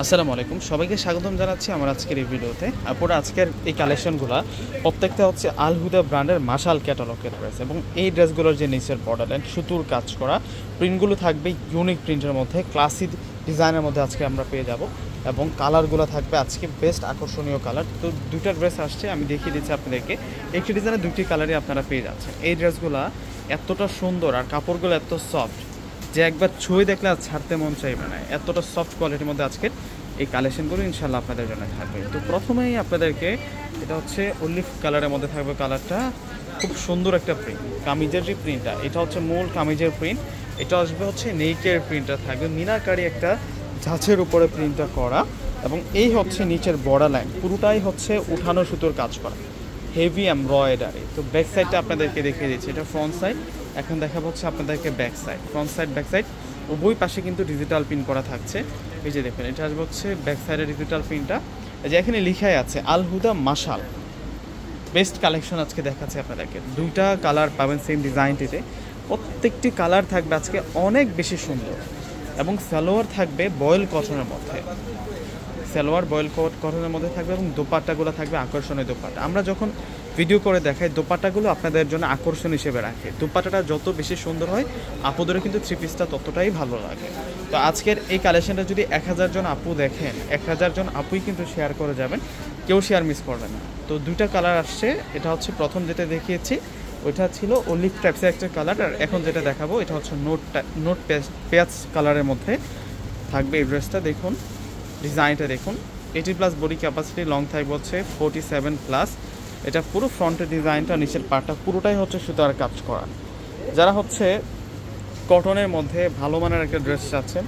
আসসালামু আলাইকুম, সবাইকে স্বাগতম জানাচ্ছি আমার আজকের এই ভিডিওতে। আপনারা আজকের এই কালেকশনগুলো প্রত্যেকটা হচ্ছে আল হুদা ব্র্যান্ডের মাশাল ক্যাটালগের ড্রেস, এবং এই ড্রেসগুলোর যে নিচের বর্ডার লাইন সুতোর কাজ করা প্রিন্টগুলো থাকবে ইউনিক প্রিন্টের মধ্যে, ক্লাসিক ডিজাইনের মধ্যে আজকে আমরা পেয়ে যাব, এবং কালারগুলো থাকবে আজকে বেস্ট আকর্ষণীয় কালার। তো দুইটা ড্রেস আসছে, আমি দেখিয়ে দিচ্ছি আপনাদেরকে। একটি ডিজাইনের দুইটি কালারই আপনারা পেয়ে যাচ্ছেন। এই ড্রেসগুলো এতটা সুন্দর আর কাপড়গুলো এত সফট যে একবার ছুঁয়ে দেখলে আর ছাড়তে মন চাইবে না, এতটা সফট কোয়ালিটির মধ্যে আজকের এই কালেকশনগুলো ইনশাল্লাহ আপনাদের জন্য থাকবে। তো প্রথমেই আপনাদেরকে এটা হচ্ছে অলিভ কালারের মধ্যে থাকবে, কালারটা খুব সুন্দর একটা প্রিন্ট, কামিজের যে প্রিন্টটা এটা হচ্ছে মূল কামিজের প্রিন্ট, এটা আসবে হচ্ছে নেকের প্রিন্টটা থাকবে মিনাকারি একটা ঝাঁচের উপরে প্রিন্টটা করা, এবং এই হচ্ছে নিচের বর্ডার লাইন পুরোটাই হচ্ছে উঠানো সুতোর কাজ করা, হেভি এমব্রয়ডারি। তো ব্যাক সাইডটা আপনাদেরকে দেখিয়ে দিচ্ছি, এটা ফ্রন্ট সাইড, এখন দেখাবো হচ্ছে আপনাদেরকে back side. Front side back side উভয় পাশে কিন্তু ডিজিটাল প্রিন্ট করা থাকছে। এই যে দেখুন, এটা আসবে হচ্ছে ব্যাক সাইডের ডিজিটাল প্রিন্টটা, এই যে এখানে লিখাই আছে আল হুদা মাশাল বেস্ট কালেকশন আজকে দেখাচ্ছে আপনাদেরকে। দুইটা কালার পাবেন সেম ডিজাইনটিতে, প্রত্যেকটি কালার থাকবে আজকে অনেক বেশি সুন্দর, এবং সালোয়ার থাকবে বয়েল কটনের মধ্যে, সালোয়ার বয়েল কটনের মধ্যে থাকবে, এবং দোপাট্টাগুলো থাকবে আকর্ষণীয় দোপাট্টা। আমরা যখন ভিডিও করে দেখাই দোপাট্টাগুলো আপনাদের জন্য আকর্ষণ হিসেবে রাখে, দোপাট্টাটা যত বেশি সুন্দর হয় আপুদের কিন্তু থ্রি পিসটা ততটাই ভালো লাগে। তো আজকের এই কালেকশনটা যদি 1000 জন আপু দেখেন, 1000 জন আপুই কিন্তু শেয়ার করে যাবেন, কেউ শেয়ার মিস করবে না। তো দুইটা কালার আসছে, এটা হচ্ছে প্রথম যেটা দেখিয়েছি ওইটা ছিল অলিভ টাইপসের একটা কালার, আর এখন যেটা দেখাবো এটা হচ্ছে নোট পেঁয়াজ কালারের মধ্যে থাকবে এই ড্রেসটা। দেখুন ডিজাইনটা দেখুন, 80+ বডি ক্যাপাসিটি, লং থাকবে হচ্ছে 47+। এটা পুরো ফ্রন্টের ডিজাইনটা, নিচের পার্টটা পুরোটাই হচ্ছে সুতার কাজ করা। যারা হচ্ছে কটনের মধ্যে ভালো মানের একটা ড্রেস চাচ্ছেন,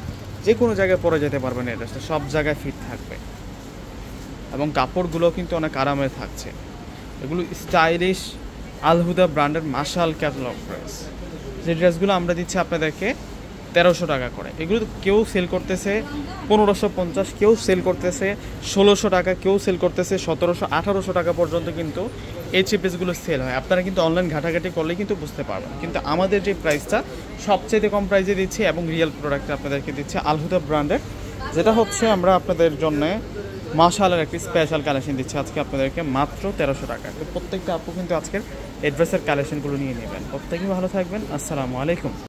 যে কোনো জায়গায় পরে যেতে পারবেন, এই ড্রেসটা সব জায়গায় ফিট থাকবে, এবং কাপড়গুলো কিন্তু অনেক আরামের থাকছে। এগুলো স্টাইলিশ আল হুদা ব্র্যান্ডের মাশাল ক্যাটালগ ড্রেস। যে ড্রেসগুলো আমরা দিচ্ছি আপনাদেরকে 1300 টাকা করে, এগুলো কেউ সেল করতেছে 1550, কেউ সেল করতেছে 1600 টাকা, কেউ সেল করতেছে 1700, 1800 টাকা পর্যন্ত কিন্তু এই চিপিসগুলো সেল হয়। আপনারা কিন্তু অনলাইন ঘাটাঘাটি করলেই কিন্তু বুঝতে পারবেন, কিন্তু আমাদের যে প্রাইসটা সবচেয়ে কম প্রাইসে দিচ্ছি, এবং রিয়েল প্রোডাক্ট আপনাদেরকে দিচ্ছি আল হুদা ব্র্যান্ডের, যেটা হচ্ছে আমরা আপনাদের জন্য মাশাআল্লাহর একটি স্পেশাল কালেকশন দিচ্ছি আজকে আপনাদেরকে মাত্র 1300 টাকা। তো প্রত্যেকটা আপু কিন্তু আজকের এই ড্রেসের কালেকশনগুলো নিয়ে নেবেন। প্রত্যেকেই ভালো থাকবেন, আসসালামু আলাইকুম।